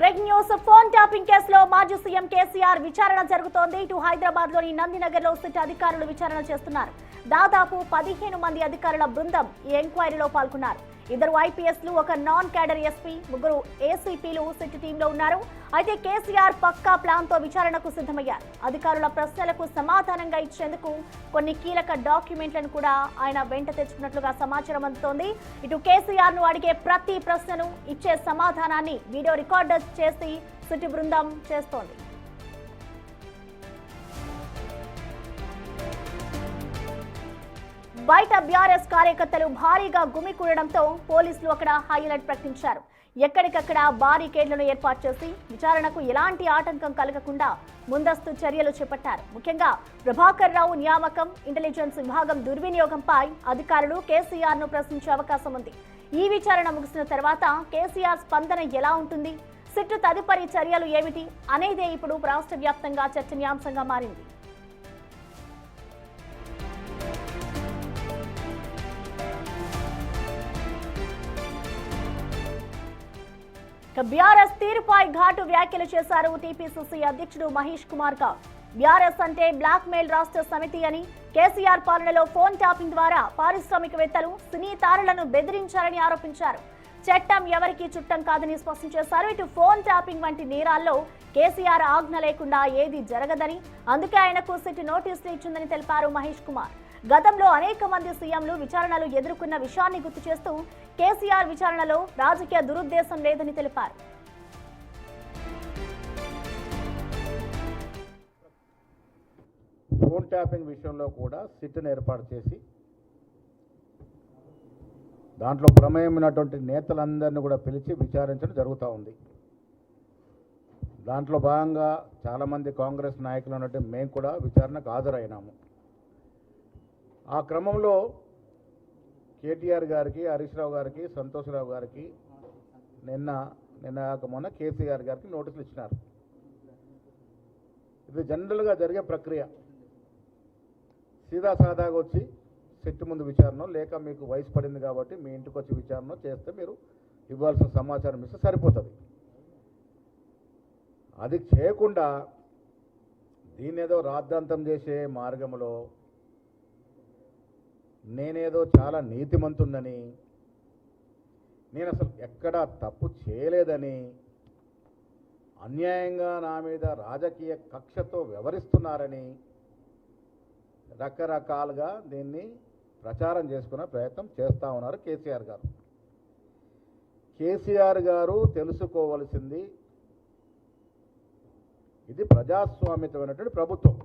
Breaking news phone tapping కేసులో మాజీ CM KCR విచారణ జరుగుతోంది. ఇటు హైదరాబాద్ లోని నందినగర్ లో సిట్ అధికారులు విచారణ చేస్తున్నారు. దాదాపు 15 మంది అధికారుల బృందం ఈ ఎంక్వైరీలో పాల్గొన్నారు. 2 ఐపీఎస్లు, ఒక నాన్ క్యాడర్ ఎస్పీ, 3 ఏసీపీలు సిట్ టీంలో ఉన్నారు. అయితే కేసీఆర్ పక్కా ప్లాన్ తో విచారణకు సిద్ధమయ్యారు. అధికారుల ప్రశ్నలకు సమాధానంగా ఇచ్చేందుకు కొన్ని కీలక డాక్యుమెంట్లను కూడా ఆయన వెంట తెచ్చుకున్నట్లుగా సమాచారం అందుతోంది. ఇటు కేసీఆర్ ను అడిగే ప్రతి ప్రశ్నను ఇచ్చే సమాధానాన్ని వీడియో రికార్డ్ చేసి సిట్ బృందం చేస్తోంది. బయట బీఆర్ఎస్ కార్యకర్తలు భారీగా గుమికూడడంతో పోలీసులు అక్కడ హై అలర్ట్ ప్రకటించారు. ఎక్కడికక్కడ బారికేడ్లను ఏర్పాటు చేసి విచారణకు ఎలాంటి ఆటంకం కలగకుండా ముందస్తు చర్యలు చేపట్టారు. ముఖ్యంగా ప్రభాకర్ రావు నియామకం, ఇంటెలిజెన్స్ విభాగం దుర్వినియోగంపై అధికారులు కేసీఆర్ ను ప్రశ్నించే అవకాశం ఉంది. ఈ విచారణ ముగిసిన తర్వాత కేసీఆర్ స్పందన ఎలా ఉంటుంది, సిట్టు తదుపరి చర్యలు ఏమిటి అనేదే ఇప్పుడు రాష్ట్ర వ్యాప్తంగా చర్చనీయాంశంగా మారింది. బీఆర్ఎస్ తీరుపై ఘాటు వ్యాఖ్యలు చేశారు టీపీసీసీ అధ్యక్షుడు మహేష్ కుమార్ గౌడ్. బీఆర్ఎస్ అంటే బ్లాక్ మెయిల్ రాష్ట్ర సమితి అని, కేసీఆర్ పాలనలో ఫోన్ ట్యాపింగ్ ద్వారా పారిశ్రామికవేత్తలు, సినీ తారలను బెదిరించారని ఆరోపించారు. చట్టం ఎవరికీ చుట్టం కాదని స్పష్టం చేశారు. ఇటు ఫోన్ ట్యాపింగ్ వంటి నేరాల్లో కేసీఆర్ ఆజ్ఞ లేకుండా ఏది జరగదని, అందుకే ఆయనకు సిట్ నోటీసులు ఇచ్చిందని తెలిపారు మహేష్ కుమార్. గతంలో అనేక మంది సీఎంలు విచారణలు ఎదుర్కొన్న విషయాన్ని గుర్తు చేస్తూ కేసీఆర్ విచారణలో రాజకీయ దురుద్దేశం లేదని తెలిపారు. ఫోన్ ట్యాపింగ్ విషయంలో కూడా సిట్ను ఏర్పాటు చేసి దాంట్లో ప్రమేయమైనటువంటి నేతలందరినీ కూడా పిలిచి విచారించడం జరుగుతూ ఉంది. దాంట్లో భాగంగా చాలామంది కాంగ్రెస్ నాయకులు ఉన్నట్టు మేము కూడా విచారణకు హాజరైనాము. ఆ క్రమంలో కేటీఆర్ గారికి, హరీష్ రావు గారికి, సంతోషరావు గారికి మొన్న కేసీఆర్ గారికి నోటీసులు ఇచ్చినారు. ఇది జనరల్గా జరిగే ప్రక్రియ. సాదాగా వచ్చి సిట్ ముందు విచారణ, లేక మీకు వయసు పడింది కాబట్టి మీ ఇంటికి వచ్చి విచారణ చేస్తే మీరు ఇవ్వాల్సిన సమాచారం ఇస్తే సరిపోతుంది. అది చేయకుండా దీన్నేదో రాద్ధాంతం చేసే మార్గంలో నేనేదో చాలా నీతిమంతున్నని, నేను అసలు ఎక్కడా తప్పు చేయలేదని, అన్యాయంగా నా మీద రాజకీయ కక్షతో వ్యవహరిస్తున్నారని రకరకాలుగా దీన్ని ప్రచారం చేసుకునే ప్రయత్నం చేస్తూ ఉన్నారు కేసీఆర్ గారు. కేసీఆర్ గారు తెలుసుకోవలసింది, ఇది ప్రజాస్వామ్యమైనటువంటి ప్రభుత్వం.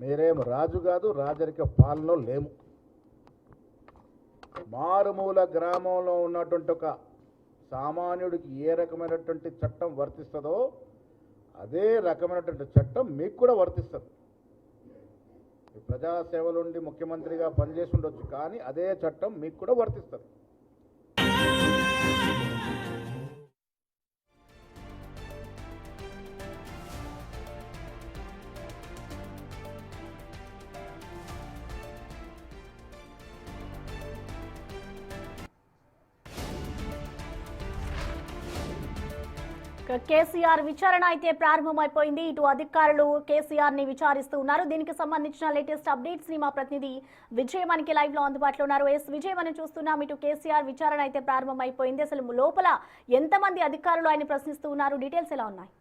మీరేం రాజు కాదు, రాజరిక పాలనలో లేము. మారుమూల గ్రామంలో ఉన్నటువంటి ఒక సామాన్యుడికి ఏ రకమైనటువంటి చట్టం వర్తిస్తుందో అదే రకమైనటువంటి చట్టం మీకు కూడా వర్తిస్తుంది. ప్రజాసేవలుండి ముఖ్యమంత్రిగా పనిచేసి ఉండొచ్చు, కానీ అదే చట్టం మీకు కూడా వర్తిస్తుంది. కేసీఆర్ విచారణ అయితే ప్రారంభమైపోయింది. ఇటు అధికారులు కేసీఆర్ ని విచారిస్తూ ఉన్నారు. దీనికి సంబంధించిన లేటెస్ట్ అప్డేట్స్ ని మా ప్రతినిధి విజయ్ మనకి లైవ్ లో అందుబాటులో ఉన్నారు. విజయ్, మనం చూస్తున్నాం ఇటు కేసీఆర్ విచారణ అయితే ప్రారంభమైపోయింది. అసలు లోపల ఎంతమంది అధికారులు ఆయన ప్రశ్నిస్తూ ఉన్నారు, డీటెయిల్స్ ఎలా ఉన్నాయి?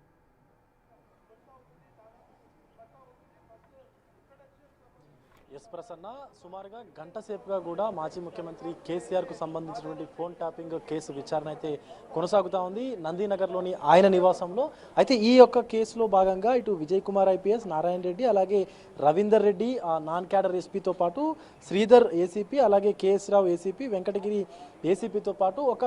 ఎస్ ప్రసన్న, సుమారుగా గంట సేపుగా కూడా మాజీ ముఖ్యమంత్రి కేసీఆర్కు సంబంధించినటువంటి ఫోన్ ట్యాపింగ్ కేసు విచారణ అయితే కొనసాగుతూ ఉంది నందినగర్లోని ఆయన నివాసంలో. అయితే ఈ యొక్క కేసులో భాగంగా ఇటు విజయ్ కుమార్ ఐపీఎస్, నారాయణ రెడ్డి, అలాగే రవీందర్ రెడ్డి నాన్ క్యాడర్ ఎస్పీతో పాటు శ్రీధర్ ఏసీపీ, అలాగే కేఎస్ రావు ఏసీపీ, వెంకటగిరి ఏసీపీతో పాటు ఒక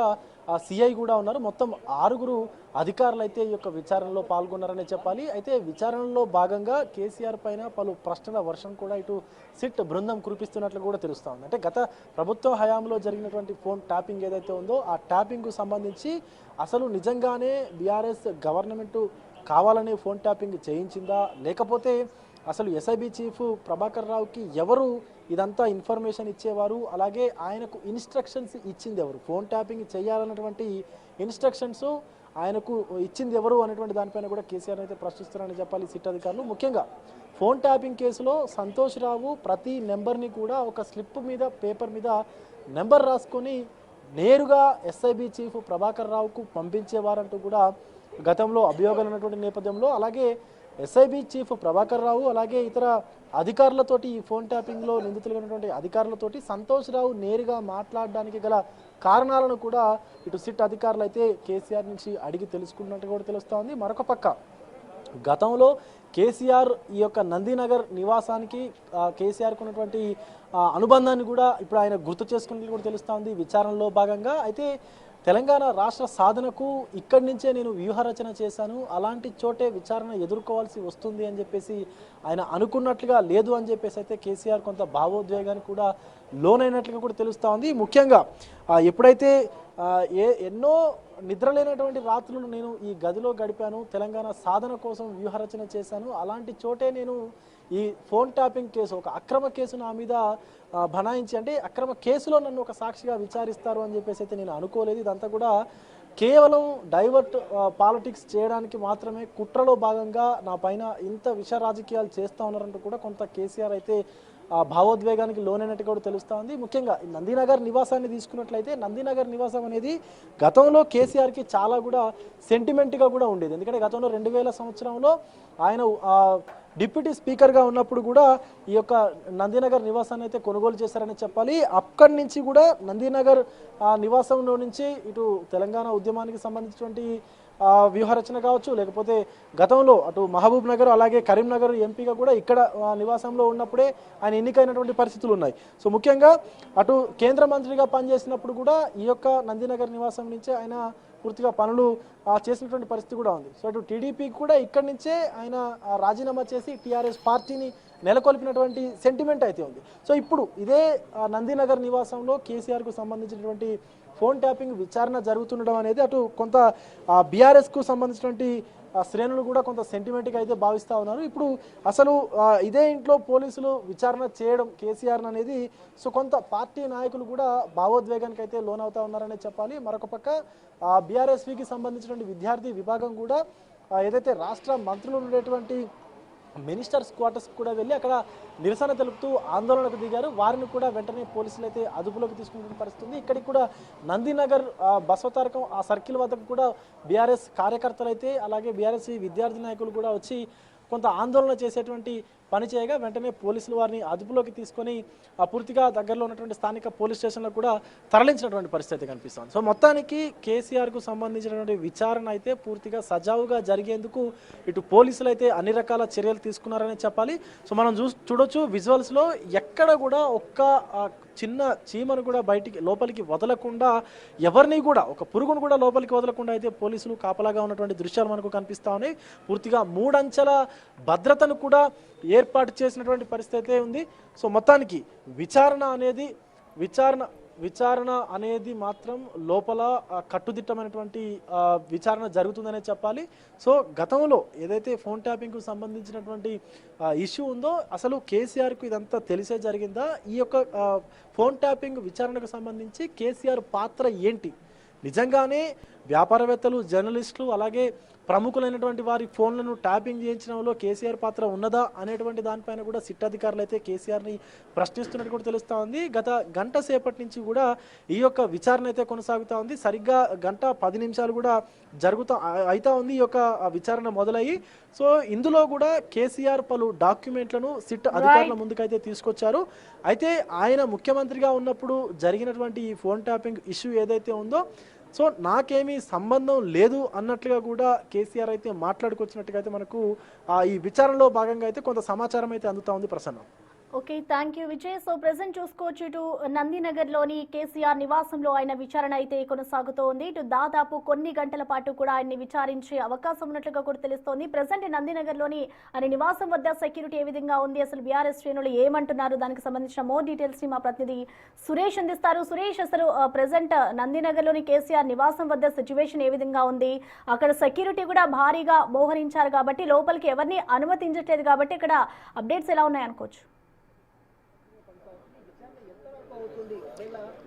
సిఐ కూడా ఉన్నారు. మొత్తం 6 అధికారులు అయితే ఈ యొక్క విచారణలో పాల్గొన్నారనే చెప్పాలి. అయితే విచారణలో భాగంగా కేసీఆర్ పైన పలు ప్రశ్నల వర్షం కూడా ఇటు సిట్ బృందం కురిపిస్తున్నట్లు కూడా తెలుస్తూ ఉంది. అంటే గత ప్రభుత్వ హయాంలో జరిగినటువంటి ఫోన్ ట్యాపింగ్ ఏదైతే ఉందో ఆ ట్యాపింగ్కు సంబంధించి అసలు నిజంగానే బీఆర్ఎస్ గవర్నమెంట్ కావాలనే ఫోన్ ట్యాపింగ్ చేయించిందా, లేకపోతే అసలు ఎస్ఐబి చీఫ్ ప్రభాకర్ రావుకి ఎవరు ఇదంతా ఇన్ఫర్మేషన్ ఇచ్చేవారు, అలాగే ఆయనకు ఇన్స్ట్రక్షన్స్ ఇచ్చింది ఎవరు, ఫోన్ ట్యాపింగ్ చేయాలన్నటువంటి ఇన్స్ట్రక్షన్స్ ఆయనకు ఇచ్చింది ఎవరు అనేటువంటి దానిపైన కూడా కేసీఆర్ అయితే ప్రశ్నిస్తున్నారని చెప్పాలి సిట్ అధికారులు. ముఖ్యంగా ఫోన్ ట్యాపింగ్ కేసులో సంతోష్ రావు ప్రతి నెంబర్ని కూడా ఒక స్లిప్ మీద పేపర్ మీద నెంబర్ రాసుకొని నేరుగా ఎస్ఐబి చీఫ్ ప్రభాకర్ రావుకు పంపించేవారంటూ కూడా గతంలో అభియోగాలు ఉన్నటువంటి నేపథ్యంలో, అలాగే ఎస్ఐబి చీఫ్ ప్రభాకర్ రావు అలాగే ఇతర అధికారులతోటి ఈ ఫోన్ ట్యాపింగ్లో నిందితులుగా ఉన్నటువంటి అధికారులతోటి సంతోష్ రావు నేరుగా మాట్లాడడానికి గల కారణాలను కూడా ఇటు సిట్ అధికారులు అయితే కేసీఆర్ నుంచి అడిగి తెలుసుకున్నట్టు కూడా తెలుస్తోంది. మరొక పక్క గతంలో కేసీఆర్ ఈ యొక్క నందినగర్ నివాసానికి కేసీఆర్కు ఉన్నటువంటి అనుబంధాన్ని కూడా ఇప్పుడు ఆయన గుర్తు చేసుకున్నట్లు కూడా తెలుస్తోంది విచారణలో భాగంగా. అయితే తెలంగాణ రాష్ట్ర సాధనకు ఇక్కడి నుంచే నేను వ్యూహరచన చేశాను, అలాంటి చోటే విచారణ ఎదుర్కోవాల్సి వస్తుంది అని చెప్పేసి ఆయన అనుకున్నట్లుగా లేదు అని చెప్పేసి అయితే కేసీఆర్ కొంత భావోద్వేగానికి కూడా లోనైనట్లుగా కూడా తెలుస్తూ ఉంది. ముఖ్యంగా ఎప్పుడైతే ఎన్నో నిద్రలేనటువంటి రాత్రులు నేను ఈ గదిలో గడిపాను, తెలంగాణ సాధన కోసం వ్యూహరచన చేశాను, అలాంటి చోటే నేను ఈ ఫోన్ ట్యాపింగ్ కేసు ఒక అక్రమ కేసు నా మీద బనాయించి, అంటే అక్రమ కేసులో నన్ను ఒక సాక్షిగా విచారిస్తారు అని చెప్పేసి అయితే నేను అనుకోలేదు. ఇదంతా కూడా కేవలం డైవర్ట్ పాలిటిక్స్ చేయడానికి మాత్రమే కుట్రలో భాగంగా నా పైన ఇంత విష రాజకీయాలు చేస్తూ ఉన్నారంటూ కూడా కొంత కేసీఆర్ అయితే భావోద్వేగానికి లోనైనట్టు కూడా తెలుస్తూ ఉంది. ముఖ్యంగా నందినగర్ నివాసాన్ని తీసుకున్నట్లయితే నందినగర్ నివాసం అనేది గతంలో కేసీఆర్కి చాలా కూడా సెంటిమెంట్గా కూడా ఉండేది. ఎందుకంటే గతంలో 2000 సంవత్సరంలో ఆయన డిప్యూటీ స్పీకర్గా ఉన్నప్పుడు కూడా ఈ యొక్క నందినగర్ నివాసాన్ని అయితే కొనుగోలు చేశారని చెప్పాలి. అక్కడి నుంచి కూడా నందినగర్ నివాసంలో నుంచి ఇటు తెలంగాణ ఉద్యమానికి సంబంధించినటువంటి వ్యూహరచన కావచ్చు, లేకపోతే గతంలో అటు మహబూబ్ నగర్ అలాగే కరీంనగర్ ఎంపీగా కూడా ఇక్కడ నివాసంలో ఉన్నప్పుడే ఆయన ఎన్నికైనటువంటి పరిస్థితులు ఉన్నాయి. సో ముఖ్యంగా అటు కేంద్ర మంత్రిగా పనిచేసినప్పుడు కూడా ఈ యొక్క నందినగర్ నివాసం నుంచే ఆయన పూర్తిగా పనులు చేసినటువంటి పరిస్థితి కూడా ఉంది. సో అటు టీడీపీకి కూడా ఇక్కడి నుంచే ఆయన రాజీనామా చేసి టీఆర్ఎస్ పార్టీని నెలకొల్పినటువంటి సెంటిమెంట్ అయితే ఉంది. సో ఇప్పుడు ఇదే నందినగర్ నివాసంలో కేసీఆర్కు సంబంధించినటువంటి ఫోన్ ట్యాపింగ్ విచారణ జరుగుతుండడం అనేది అటు కొంత బీఆర్ఎస్కు సంబంధించినటువంటి శ్రేణులు కూడా కొంత సెంటిమెంట్గా అయితే భావిస్తూ ఉన్నారు. ఇప్పుడు అసలు ఇదే ఇంట్లో పోలీసులు విచారణ చేయడం కేసీఆర్ అనేది సో కొంత పార్టీ నాయకులు కూడా భావోద్వేగానికి అయితే లోనవుతా ఉన్నారనే చెప్పాలి. మరొక పక్క బీఆర్ఎస్వికి సంబంధించినటువంటి విద్యార్థి విభాగం కూడా ఏదైతే రాష్ట్ర మంత్రులు ఉండేటువంటి మినిస్టర్స్ క్వార్టర్స్ కూడా వెళ్ళి అక్కడ నిరసన తెలుపుతూ ఆందోళనకు దిగారు. వారిని కూడా వెంటనే పోలీసులు అయితే అదుపులోకి తీసుకుంటున్న పరిస్థితి ఉంది. ఇక్కడికి కూడా నందినగర్ బసవతారకం ఆ సర్కిల్ వద్దకు కూడా బీఆర్ఎస్ కార్యకర్తలు అయితే అలాగే బీఆర్ఎస్ విద్యార్థి నాయకులు కూడా వచ్చి కొంత ఆందోళన చేసేటువంటి పని చేయగా వెంటనే పోలీసులు వారిని అదుపులోకి తీసుకొని పూర్తిగా దగ్గరలో ఉన్నటువంటి స్థానిక పోలీస్ స్టేషన్లో కూడా తరలించినటువంటి పరిస్థితి కనిపిస్తుంది. సో మొత్తానికి కేసీఆర్కు సంబంధించినటువంటి విచారణ అయితే పూర్తిగా సజావుగా జరిగేందుకు ఇటు పోలీసులు అయితే అన్ని రకాల చర్యలు తీసుకున్నారని చెప్పాలి. సో మనం చూడొచ్చు విజువల్స్లో ఎక్కడ కూడా ఒక్క చిన్న చీమను కూడా లోపలికి వదలకుండా ఎవరిని కూడా ఒక పురుగును కూడా లోపలికి వదలకుండా అయితే పోలీసులు కాపలాగా ఉన్నటువంటి దృశ్యాలు మనకు కనిపిస్తూ ఉన్నాయి. పూర్తిగా 3 అంచెల భద్రతను కూడా ఏర్పాటు చేసినటువంటి పరిస్థితి ఉంది. సో మొత్తానికి విచారణ అనేది మాత్రం లోపల కట్టుదిట్టమైనటువంటి విచారణ జరుగుతుందనే చెప్పాలి. సో గతంలో ఏదైతే ఫోన్ ట్యాపింగ్కు సంబంధించినటువంటి ఇష్యూ ఉందో అసలు కేసీఆర్కు ఇదంతా తెలిసే జరిగిందా, ఈ యొక్క ఫోన్ ట్యాపింగ్ విచారణకు సంబంధించి కేసీఆర్ పాత్ర ఏంటి, నిజంగానే వ్యాపారవేత్తలు జర్నలిస్టులు అలాగే ప్రముఖులైనటువంటి వారి ఫోన్లను ట్యాపింగ్ చేయించడంలో కేసీఆర్ పాత్ర ఉన్నదా అనేటువంటి దానిపైన కూడా సిట్ అధికారులు అయితే కేసీఆర్ని ప్రశ్నిస్తున్నట్టు కూడా తెలుస్తూ ఉంది. గత గంట సేపటి నుంచి కూడా ఈ యొక్క విచారణ అయితే కొనసాగుతూ ఉంది. సరిగ్గా 1:10 నిమిషాలు కూడా అవుతా ఉంది ఈ యొక్క విచారణ మొదలయ్యి. సో ఇందులో కూడా కేసీఆర్ పలు డాక్యుమెంట్లను సిట్ అధికారుల ముందుకైతే తీసుకొచ్చారు. అయితే ఆయన ముఖ్యమంత్రిగా ఉన్నప్పుడు జరిగినటువంటి ఈ ఫోన్ ట్యాపింగ్ ఇష్యూ ఏదైతే ఉందో సో నాకేమీ సంబంధం లేదు అన్నట్లుగా కూడా కేసీఆర్ అయితే మాట్లాడుకొచ్చినట్టుగా అయితే మనకు ఈ విచారణలో భాగంగా అయితే కొంత సమాచారం అయితే అందుతా ఉంది. Prasanna okay, thank you Vijay. So present చూసుకోవచ్చు, ఇటు నందినగర్లోని కేసీఆర్ నివాసంలో ఆయన విచారణ అయితే కొనసాగుతోంది. ఇటు దాదాపు కొన్ని గంటల పాటు కూడా ఆయన్ని విచారించే అవకాశం ఉన్నట్లుగా కూడా తెలుస్తోంది. ప్రెసెంట్ నందినగర్లోని ఆయన నివాసం వద్ద సెక్యూరిటీ ఏ విధంగా ఉంది, అసలు బీఆర్ఎస్ శ్రేణులు ఏమంటున్నారు, దానికి సంబంధించిన మోర్ డీటెయిల్స్ ని మా ప్రతినిధి సురేష్ అందిస్తారు. సురేష్, అసలు ప్రెసెంట్ నందినగర్లోని కేసీఆర్ నివాసం వద్ద సిచ్యువేషన్ ఏ విధంగా ఉంది? అక్కడ సెక్యూరిటీ కూడా భారీగా మోహరించారు కాబట్టి లోపలికి ఎవరిని అనుమతించట్లేదు కాబట్టి ఇక్కడ అప్డేట్స్ ఎలా ఉన్నాయనుకోవచ్చు?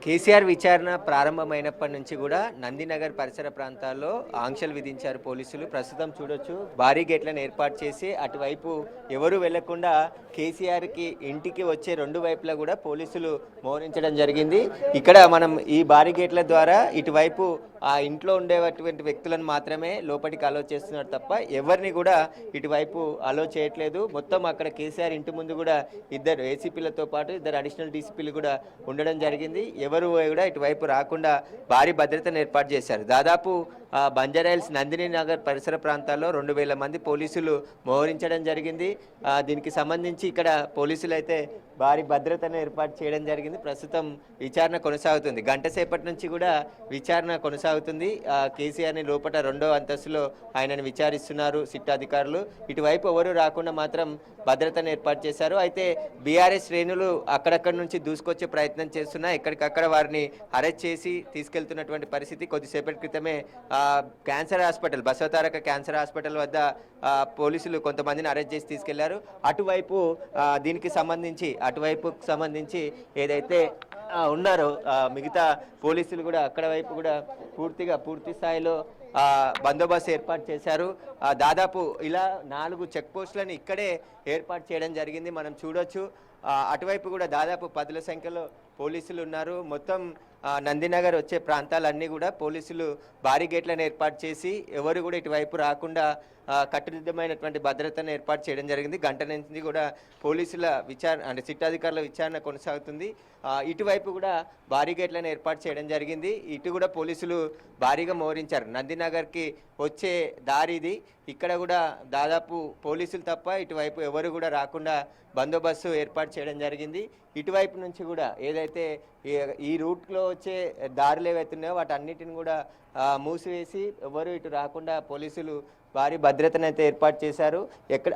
కేసీఆర్ విచారణ ప్రారంభమైనప్పటి నుంచి కూడా నందినగర్ పరిసర ప్రాంతాల్లో ఆంక్షలు విధించారు పోలీసులు. ప్రస్తుతం చూడొచ్చు, భారీ గేట్లను ఏర్పాటు చేసి అటువైపు ఎవరు వెళ్లకుండా కేసీఆర్కి ఇంటికి వచ్చే రెండు వైపులా కూడా పోలీసులు మోహరించడం జరిగింది. ఇక్కడ మనం ఈ భారీ గేట్ల ద్వారా ఇటువైపు ఆ ఇంట్లో ఉండేటువంటి వ్యక్తులను మాత్రమే లోపలికి అలో చేస్తున్నారు తప్ప ఎవరిని కూడా ఇటువైపు అలో చేయట్లేదు. మొత్తం అక్కడ కేసీఆర్ ఇంటి ముందు కూడా ఇద్దరు ఏసీపీలతో పాటు ఇద్దరు అడిషనల్ డీసీపీలు కూడా ఉండడం జరిగింది. ఎవరు కూడా ఇటువైపు రాకుండా భారీ భద్రతను ఏర్పాటు చేశారు. దాదాపు బంజారాహిల్స్ నందిని నగర్ పరిసర ప్రాంతాల్లో 2000 మంది పోలీసులు మోహరించడం జరిగింది. దీనికి సంబంధించి ఇక్కడ పోలీసులు అయితే భారీ భద్రతను ఏర్పాటు చేయడం జరిగింది. ప్రస్తుతం విచారణ కొనసాగుతుంది. గంట సేపటి నుంచి కూడా విచారణ కొనసాగుతుంది. కేసీఆర్ని లోపల 2వ అంతస్తులో ఆయనను విచారిస్తున్నారు సిట్ అధికారులు. ఇటువైపు ఎవరు రాకుండా మాత్రం భద్రతను ఏర్పాటు చేశారు. అయితే బీఆర్ఎస్ శ్రేణులు అక్కడక్కడి నుంచి దూసుకొచ్చే ప్రయత్నం చేస్తున్నా ఎక్కడికక్కడ వారిని అరెస్ట్ చేసి తీసుకెళ్తున్నటువంటి పరిస్థితి. కొద్దిసేపటి క్రితమే cancer hospital, Basavataraka cancer hospital వద్ద పోలీసులు కొంతమందిని అరెస్ట్ చేసి తీసుకెళ్లారు. దీనికి సంబంధించి ఏదైతే ఉన్నారో మిగతా పోలీసులు కూడా అక్కడ వైపు కూడా పూర్తి స్థాయిలో బందోబస్తు ఏర్పాటు చేశారు. దాదాపు ఇలా 4 చెక్ పోస్టులను ఇక్కడే ఏర్పాటు చేయడం జరిగింది. మనం చూడొచ్చు, అటువైపు కూడా దాదాపు 10ల సంఖ్యలో పోలీసులు ఉన్నారు. మొత్తం నందినగర్ వచ్చే ప్రాంతాలన్నీ కూడా పోలీసులు భారీ గేట్లను ఏర్పాటు చేసి ఎవరు కూడా ఇటువైపు రాకుండా కట్టుదిట్టమైనటువంటి భద్రతను ఏర్పాటు చేయడం జరిగింది. గంట నుంచి కూడా పోలీసుల విచారణ అంటే సిట్ అధికారుల విచారణ కొనసాగుతుంది. ఇటువైపు కూడా భారీ గేట్లను ఏర్పాటు చేయడం జరిగింది. ఇటు కూడా పోలీసులు భారీగా మోహరించారు. నందినగర్కి వచ్చే దారిది. ఇక్కడ కూడా దాదాపు పోలీసులు తప్ప ఇటువైపు ఎవరు కూడా రాకుండా బందోబస్తు ఏర్పాటు చేయడం జరిగింది. ఇటువైపు నుంచి కూడా ఏదైతే ఈ రూట్లో వచ్చే దారులు ఏవైతే ఉన్నాయో వాటన్నిటిని కూడా మూసివేసి ఎవరు ఇటు రాకుండా పోలీసులు భారీ భద్రతను అయితే ఏర్పాటు చేశారు.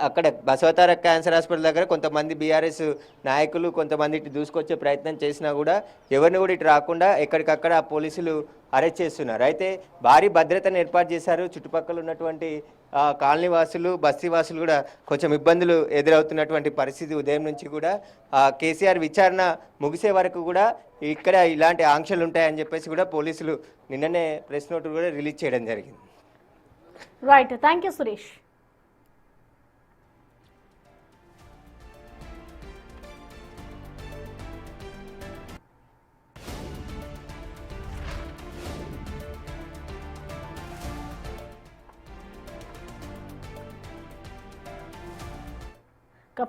అక్కడ బసవతారక క్యాన్సర్ హాస్పిటల్ దగ్గర కొంతమంది బీఆర్ఎస్ నాయకులు కొంతమంది ఇటు దూసుకొచ్చే ప్రయత్నం చేసినా కూడా ఎవరిని కూడా ఇటు రాకుండా ఎక్కడికక్కడ పోలీసులు అరెస్ట్ చేస్తున్నారు. అయితే భారీ భద్రతను ఏర్పాటు చేశారు. చుట్టుపక్కల ఉన్నటువంటి కాలనీ వాసులు, బస్తీ వాసులు కూడా కొంచెం ఇబ్బందులు ఎదురవుతున్నటువంటి పరిస్థితి. ఉదయం నుంచి కూడా కేసీఆర్ విచారణ ముగిసే వరకు కూడా ఇక్కడ ఇలాంటి ఆంక్షలు ఉంటాయని చెప్పేసి కూడా పోలీసులు నిన్ననే ప్రెస్ నోట్ కూడా రిలీజ్ చేయడం జరిగింది. Right, thank you Suresh.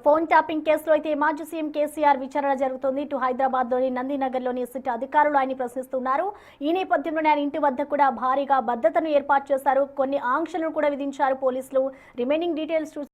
Phone tapping కేసులో అయితే మాజీ సీఎం కేసీఆర్ విచారణ జరుగుతోంది. ఇటు హైదరాబాద్లోని నందినగర్లోని సిట్ అధికారులు ఆయన ప్రశ్నిస్తున్నారు. ఈ నేపథ్యంలోనే ఆయన ఇంటి వద్ద కూడా భారీగా భద్రతను ఏర్పాటు చేశారు. కొన్ని ఆంక్షలను కూడా విధించారు పోలీసులు. Remaining details